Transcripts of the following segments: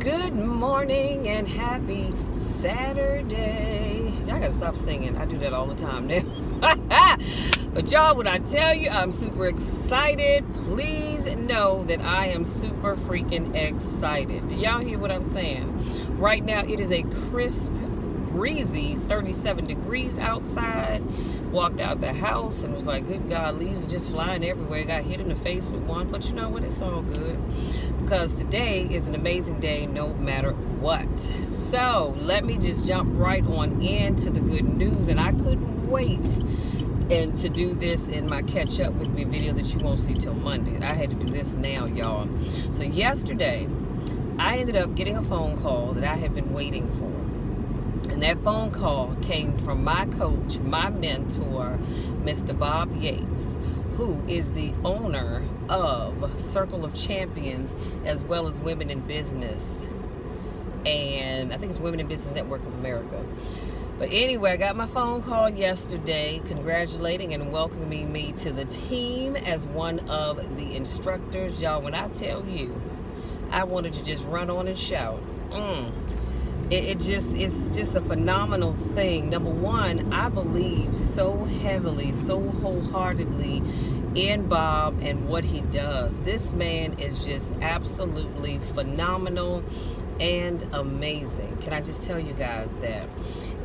Good morning and happy Saturday. I gotta stop singing. I do that all the time now. But y'all, when I tell you I'm super excited, please know that I am super freaking excited. Do y'all hear what I'm saying? Right now it is a crisp, breezy 37 degrees outside. Walked out the house and was like, good God, leaves are just flying everywhere. Got hit in the face with one, but you know what? It's all good. Because today is an amazing day no matter what. So let me just jump right on into the good news. And I couldn't wait to do this in my catch up with me video that you won't see till Monday. I had to do this now, y'all. So yesterday, I ended up getting a phone call that I had been waiting for. And that phone call came from my coach, my mentor, Mr. Bob Yates, who is the owner of Circle of Champions, as well as Women in Business. And I think it's Women in Business Network of America. But anyway, I got my phone call yesterday congratulating and welcoming me to the team as one of the instructors. Y'all, when I tell you, I wanted to just run on and shout. It's just a phenomenal thing. Number one, I believe so heavily, so wholeheartedly in Bob and what he does. This man is just absolutely phenomenal and amazing. Can I just tell you guys that?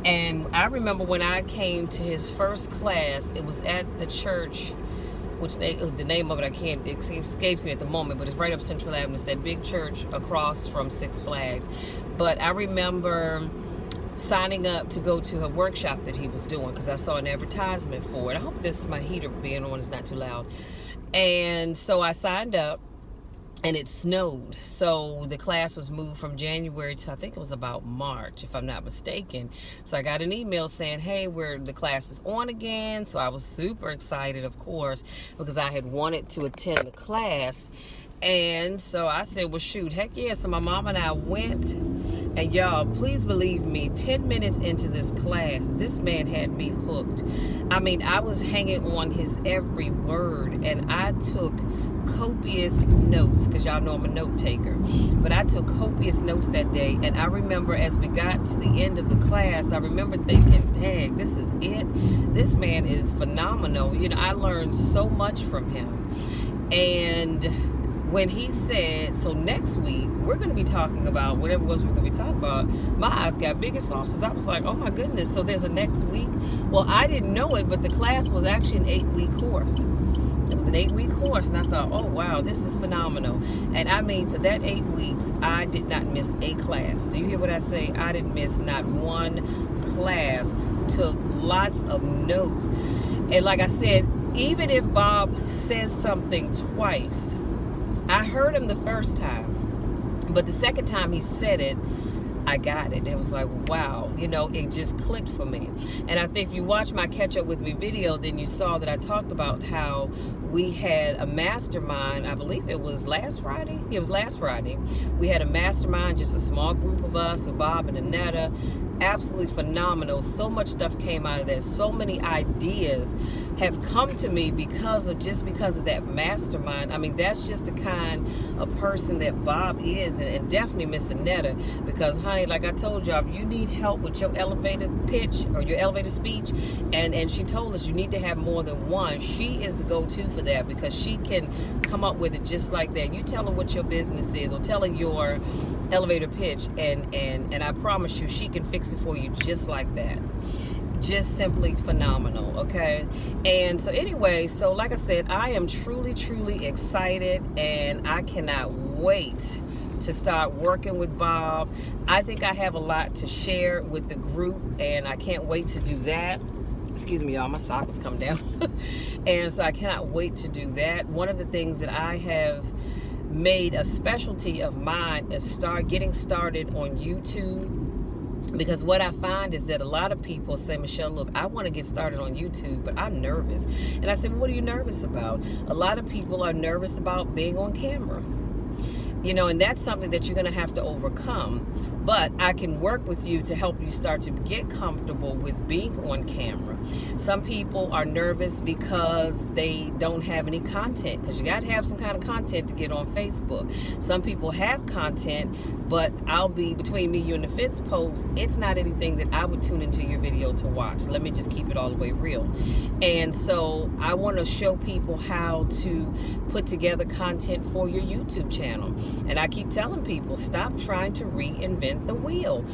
And I remember when I came to his first class, it was at the church, which the name of it, it escapes me at the moment, but it's right up Central Avenue. It's that big church across from Six Flags. But I remember signing up to go to a workshop that he was doing because I saw an advertisement for it. I hope my heater being on is not too loud. And so I signed up, and it snowed. So the class was moved from January to, I think it was about March, if I'm not mistaken. So I got an email saying, hey, the class is on again. So I was super excited, of course, because I had wanted to attend the class. And so I said, well, shoot, heck yeah. So my mom and I went, and y'all, please believe me, 10 minutes into this class, this man had me hooked. I mean, I was hanging on his every word, and I took copious notes, because y'all know I'm a note taker. But I took copious notes that day, and I remember as we got to the end of the class, I remember thinking, dang, this is it. This man is phenomenal. You know, I learned so much from him. And when he said, so next week, we're going to be talking about whatever it was we're going to be talking about, my eyes got big as saucers. I was like, oh my goodness, so there's a next week? Well, I didn't know it, but the class was actually an 8-week course. It was an 8-week course, and I thought, oh wow, this is phenomenal. And I mean, for that 8 weeks, I did not miss a class. Do you hear what I say? I didn't miss not one class. Took lots of notes. And like I said, even if Bob says something twice, I heard him the first time, but the second time he said it, I got it. It was like, wow, you know, it just clicked for me. And I think if you watch my catch up with me video, then you saw that I talked about how we had a mastermind. I believe it was last Friday. It was last Friday. We had a mastermind, just a small group of us with Bob and Annetta. Absolutely phenomenal. So much stuff came out of that. So many ideas have come to me because of that mastermind. I mean, that's just the kind of person that Bob is, and definitely Miss Annetta, because honey, like I told y'all, if you need help with your elevator pitch or your elevator speech, and she told us you need to have more than one, she is the go-to for that, because she can come up with it just like that. You tell her what your business is, or tell her your elevator pitch, and I promise you she can fix it for you just like that. Just simply phenomenal, okay? And so anyway, so like I said, I am truly, truly excited, and I cannot wait to start working with Bob. I think I have a lot to share with the group, and I can't wait to do that. Excuse me, y'all, my sock has come down. And so I cannot wait to do that. One of the things that I have made a specialty of mine is getting started on YouTube. Because what I find is that a lot of people say, Michelle, look, I want to get started on YouTube, but I'm nervous. And I said, well, what are you nervous about? A lot of people are nervous about being on camera. You know, and that's something that you're going to have to overcome. but I can work with you to help you start to get comfortable with being on camera. Some people are nervous because they don't have any content, because you got to have some kind of content to get on Facebook. Some people have content, but I'll be between me, you, and the fence post. It's not anything that I would tune into your video to watch. Let me just keep it all the way real. And so I want to show people how to put together content for your YouTube channel. And I keep telling people, stop trying to reinvent the wheel.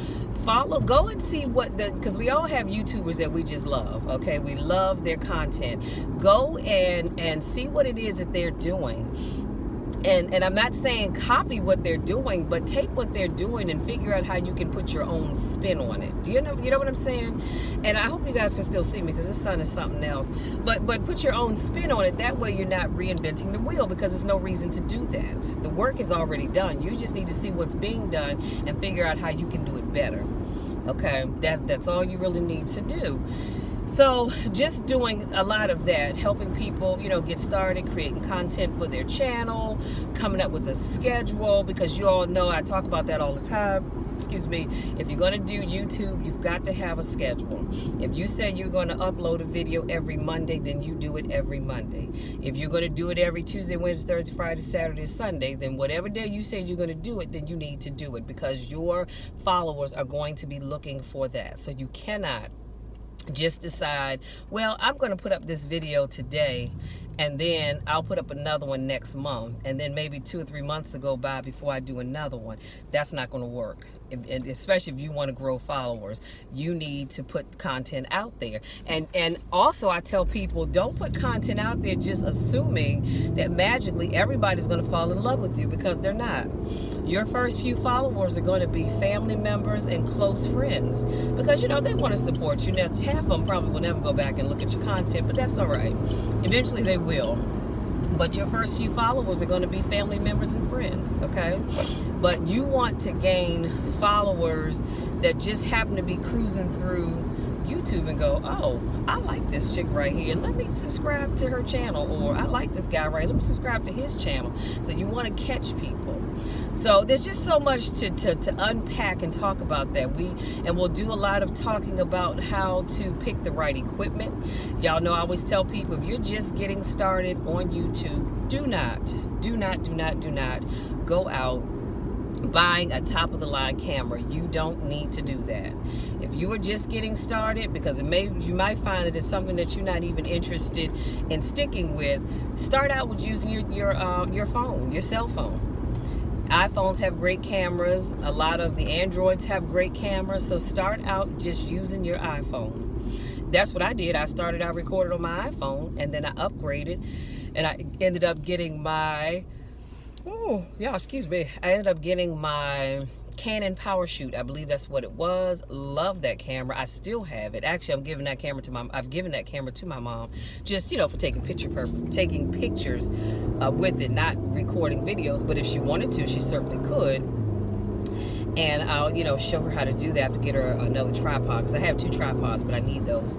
Go and see because we all have YouTubers that we just love, okay? We love their content. Go and see what it is that they're doing. And I'm not saying copy what they're doing, but take what they're doing and figure out how you can put your own spin on it. Do you know what I'm saying? And I hope you guys can still see me, because this sun is something else. But put your own spin on it. That way you're not reinventing the wheel, because there's no reason to do that. The work is already done. You just need to see what's being done and figure out how you can do it better. Okay, that's all you really need to do. So just doing a lot of that, helping people, get started, creating content for their channel, coming up with a schedule, because you all know I talk about that all the time. Excuse me. If you're going to do YouTube, you've got to have a schedule. If you say you're going to upload a video every Monday, then you do it every Monday. If you're going to do it every Tuesday, Wednesday, Thursday, Friday, Saturday, Sunday, then whatever day you say you're going to do it, then you need to do it, because your followers are going to be looking for that. So you cannot just decide, well, I'm going to put up this video today, and then I'll put up another one next month, and then maybe 2 or 3 months to go by before I do another one. That's not going to work. And especially if you want to grow followers, you need to put content out there. And also, I tell people, don't put content out there just assuming that magically everybody's going to fall in love with you, because they're not. Your first few followers are going to be family members and close friends, because they want to support you. Now, half of them probably will never go back and look at your content, but that's all right. Eventually they will. But your first few followers are going to be family members and friends, okay? But you want to gain followers that just happen to be cruising through YouTube and go, oh, I like this chick right here, let me subscribe to her channel. Or I like this guy right, let me subscribe to his channel. So you want to catch people. So there's just so much to unpack and talk about that. We'll do a lot of talking about how to pick the right equipment. Y'all know I always tell people, if you're just getting started on YouTube, do not go out buying a top-of-the-line camera. You don't need to do that. If you are just getting started, because you might find that it's something that you're not even interested in sticking with, start out with using your phone, your cell phone. iPhones have great cameras. A lot of the Androids have great cameras. So start out just using your iPhone. That's what I did. I recorded on my iPhone, and then I upgraded, and I ended up getting my I ended up getting my Canon PowerShoot. I believe that's what it was. Love that camera. I still have it. Actually, I've given that camera to my mom, just for taking pictures with it, not recording videos. But if she wanted to, she certainly could. And I'll show her how to do that. I have to get her another tripod, because I have 2 tripods, but I need those.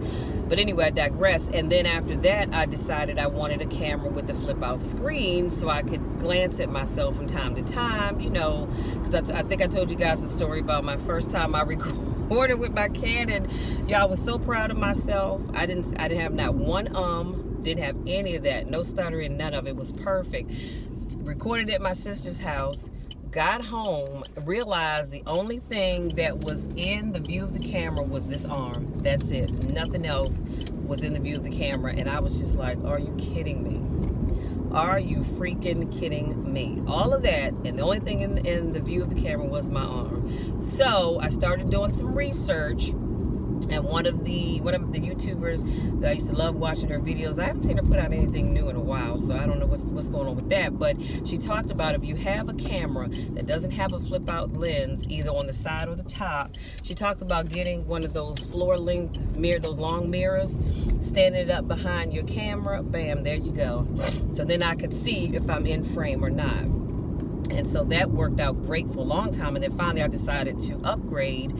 But anyway, I digress. And then after that, I decided I wanted a camera with a flip out screen, so I could glance at myself from time to time, because I think I told you guys the story about my first time I recorded with my Canon. I was so proud of myself. I didn't have not one didn't have any of that, no stuttering, none of it. Was perfect. Recorded at my sister's house. Got home, realized the only thing that was in the view of the camera was this arm. That's it. Nothing else was in the view of the camera. And I was just like, are you kidding me? Are you freaking kidding me? All of that, and the only thing in the view of the camera was my arm. So I started doing some research. And one of the YouTubers that I used to love watching her videos, I haven't seen her put out anything new in a while, so I don't know what's going on with that. But she talked about, if you have a camera that doesn't have a flip out lens, either on the side or the top, she talked about getting one of those floor length mirror, those long mirrors, standing it up behind your camera. Bam, there you go. So then I could see if I'm in frame or not. And so that worked out great for a long time. And then finally I decided to upgrade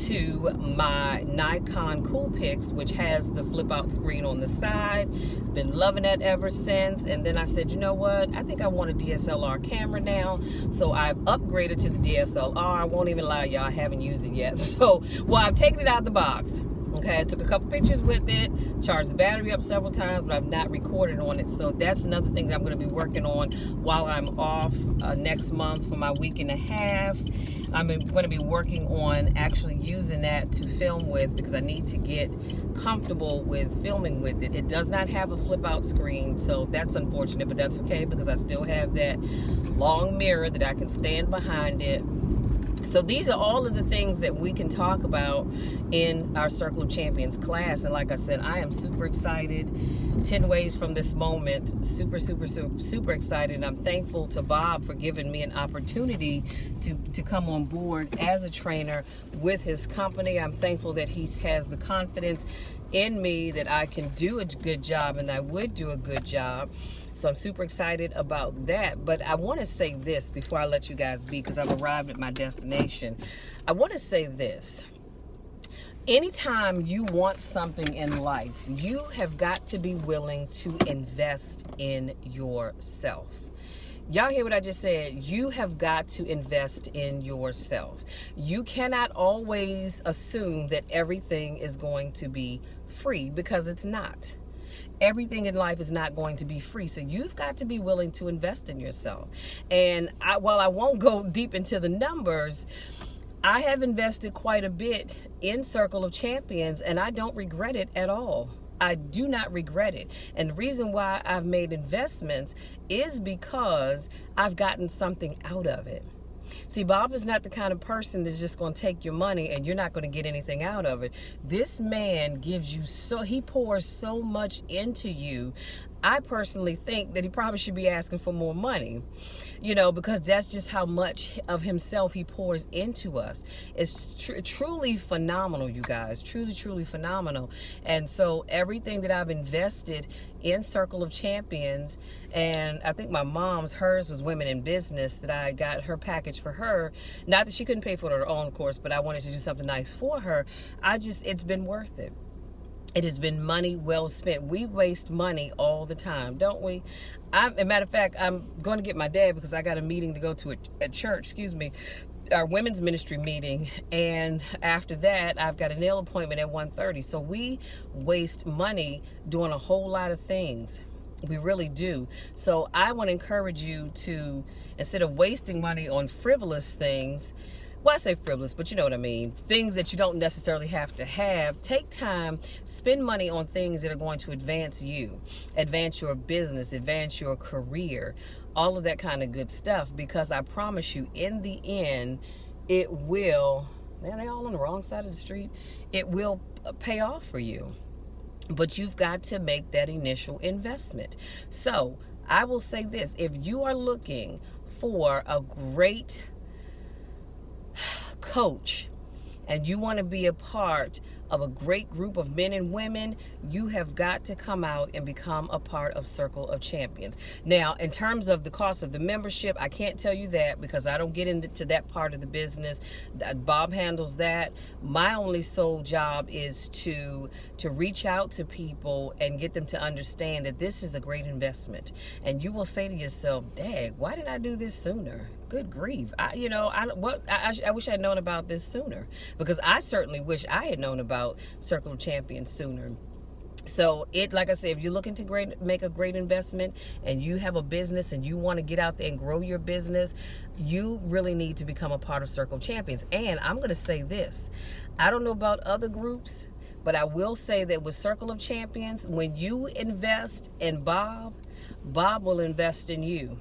to my Nikon Coolpix, which has the flip out screen on the side. Been loving that ever since. And then I said, you know what? I think I want a DSLR camera now. So I've upgraded to the DSLR. I won't even lie, y'all, I haven't used it yet. So, well, I've taken it out of the box. Okay, I took a couple pictures with it, charged the battery up several times, but I've not recorded on it. So that's another thing that I'm going to be working on while I'm off next month for my week and a half. I'm going to be working on actually using that to film with, because I need to get comfortable with filming with it. It does not have a flip out screen, so that's unfortunate, but that's okay because I still have that long mirror that I can stand behind it. So these are all of the things that we can talk about in our Circle of Champions class. And like I said, I am super excited. 10 ways from this moment. Super, super, super, super excited. And I'm thankful to Bob for giving me an opportunity to come on board as a trainer with his company. I'm thankful that he has the confidence in me that I can do a good job and I would do a good job. So I'm super excited about that. But I want to say this before I let you guys be, because I've arrived at my destination. I want to say this. Anytime you want something in life, you have got to be willing to invest in yourself. Y'all hear what I just said? You have got to invest in yourself. You cannot always assume that everything is going to be free, because it's not. Everything in life is not going to be free. So you've got to be willing to invest in yourself. And while I won't go deep into the numbers, I have invested quite a bit in Circle of Champions, and I don't regret it at all. I do not regret it. And the reason why I've made investments is because I've gotten something out of it. See, Bob is not the kind of person that's just going to take your money and you're not going to get anything out of it. This man gives you he pours so much into you. I personally think that he probably should be asking for more money, because that's just how much of himself he pours into us. It's truly phenomenal, you guys, truly, truly phenomenal. And so everything that I've invested in Circle of Champions, and I think my mom's, hers was Women in Business, that I got her package for her. Not that she couldn't pay for it on her own, of course, but I wanted to do something nice for her. It's been worth it. It has been money well spent. We waste money all the time, don't we? As a matter of fact, I'm going to get my dad because I got a meeting to go to at church, our women's ministry meeting. And after that, I've got a nail appointment at 1:30. So we waste money doing a whole lot of things. We really do. So I want to encourage you to, instead of wasting money on frivolous things, well, I say frivolous, but you know what I mean. Things that you don't necessarily have to have. Take time, spend money on things that are going to advance you, advance your business, advance your career, all of that kind of good stuff. Because I promise you, in the end, it will, man, they all on the wrong side of the street. It will pay off for you. But you've got to make that initial investment. So I will say this, if you are looking for a great coach and you want to be a part of a great group of men and women, you have got to come out and become a part of Circle of Champions. Now, in terms of the cost of the membership, I can't tell you that because I don't get into that part of the business. Bob handles that. My only sole job is to reach out to people and get them to understand that this is a great investment. And you will say to yourself, dang, why didn't I do this sooner? Good grief. I wish I'd known about this sooner, because I certainly wish I had known about Circle of Champions sooner. So like I said, if you're looking to make a great investment and you have a business and you want to get out there and grow your business, you really need to become a part of Circle of Champions. And I'm going to say this, I don't know about other groups, but I will say that with Circle of Champions, when you invest in Bob will invest in you.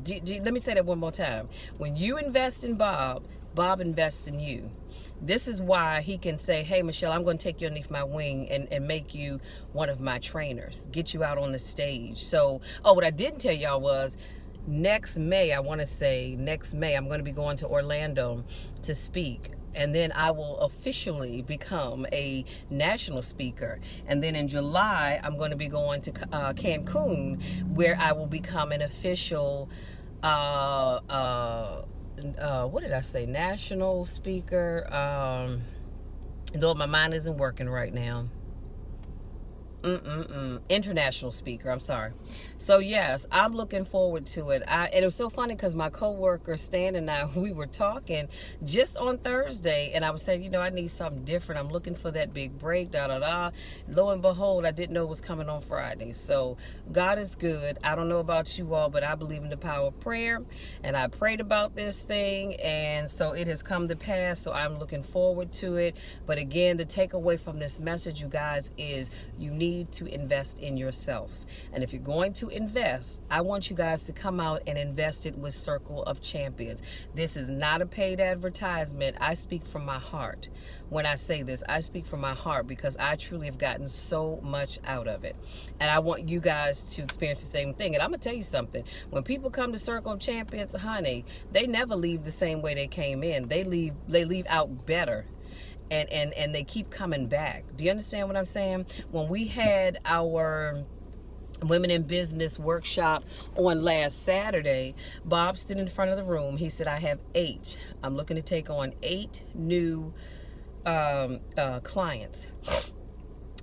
Let me say that one more time. When you invest in Bob invests in you. This is why he can say, hey, Michelle, I'm going to take you underneath my wing and make you one of my trainers, get you out on the stage. So, what I didn't tell y'all was next May, I'm going to be going to Orlando to speak. And then I will officially become a national speaker. And then in July, I'm going to be going to Cancun, where I will become an official What did I say? National speaker. Though my mind isn't working right now. International speaker, I'm sorry. So yes, I'm looking forward to it. And it was so funny because my coworker Stan and I, we were talking just on Thursday, and I was saying, I need something different. I'm looking for that big break, da da da. Lo and behold, I didn't know it was coming on Friday. So God is good. I don't know about you all, but I believe in the power of prayer, and I prayed about this thing, and so it has come to pass. So I'm looking forward to it. But again, the takeaway from this message, you guys, is you need to invest in yourself. And if you're going to invest, I want you guys to come out and invest it with Circle of Champions. This is not a paid advertisement. I speak from my heart. When I say this, I speak from my heart because I truly have gotten so much out of it. And I want you guys to experience the same thing. And I'm going to tell you something. When people come to Circle of Champions, honey, they never leave the same way they came in. They leave out better. And they keep coming back. Do you understand what I'm saying? When we had our Women in Business workshop on last Saturday, Bob stood in front of the room. He said, I have 8. I'm looking to take on 8 new clients.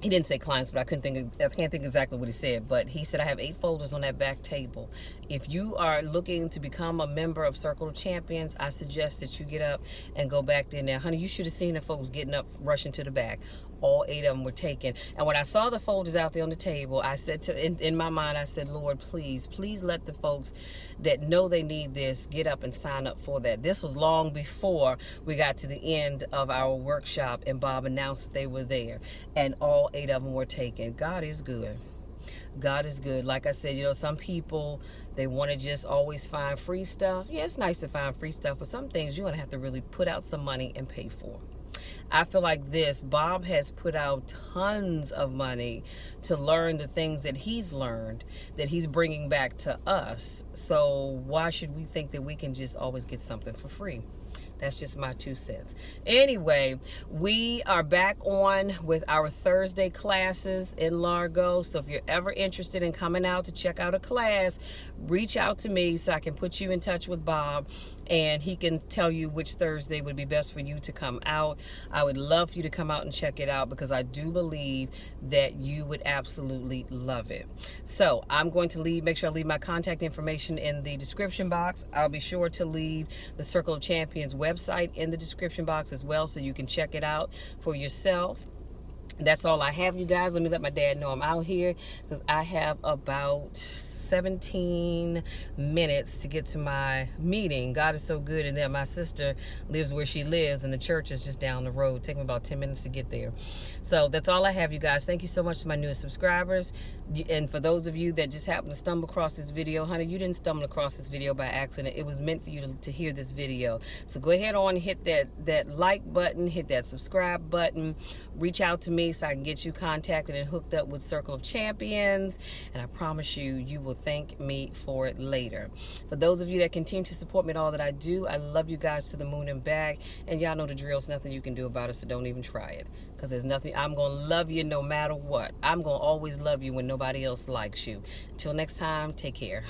He didn't say clients, but I can't think exactly what he said. But he said, I have 8 folders on that back table. If you are looking to become a member of Circle of Champions, I suggest that you get up and go back there. Now, honey, you should have seen the folks getting up, rushing to the back. All 8 of them were taken. And when I saw the folders out there on the table, I said in my mind, I said, Lord, please let the folks that know they need this get up and sign up for that. This was long before we got to the end of our workshop and Bob announced that they were there. And all 8 of them were taken. God is good. God is good. Like I said, some people, they want to just always find free stuff. Yeah, it's nice to find free stuff, but some things you're going to have to really put out some money and pay for. I feel like Bob has put out tons of money to learn the things that he's learned, that he's bringing back to us. So why should we think that we can just always get something for free? That's just my 2 cents. Anyway, we are back on with our Thursday classes in Largo. So if you're ever interested in coming out to check out a class, reach out to me so I can put you in touch with Bob and he can tell you which Thursday would be best for you to come out. I would love for you to come out and check it out because I do believe that you would absolutely love it. So I'm going to make sure I leave my contact information in the description box. I'll be sure to leave the Circle of Champions website in the description box as well so you can check it out for yourself. That's all I have, you guys. Let me let my dad know I'm out here because I have about 17 minutes to get to my meeting. God is so good. And then my sister lives where she lives and the church is just down the road. Take me about 10 minutes to get there. So that's all I have, you guys. Thank you so much to my newest subscribers. And for those of you that just happened to stumble across this video, honey, you didn't stumble across this video by accident. It was meant for you to hear this video. So go ahead on, hit that like button, hit that subscribe button, reach out to me so I can get you contacted and hooked up with Circle of Champions. And I promise you, you will thank me for it later. For those of you that continue to support me in all that I do, I love you guys to the moon and back. And y'all know the drill. There's nothing you can do about it, so don't even try it. Because there's nothing. I'm going to love you no matter what. I'm going to always love you when nobody else likes you. Until next time, take care.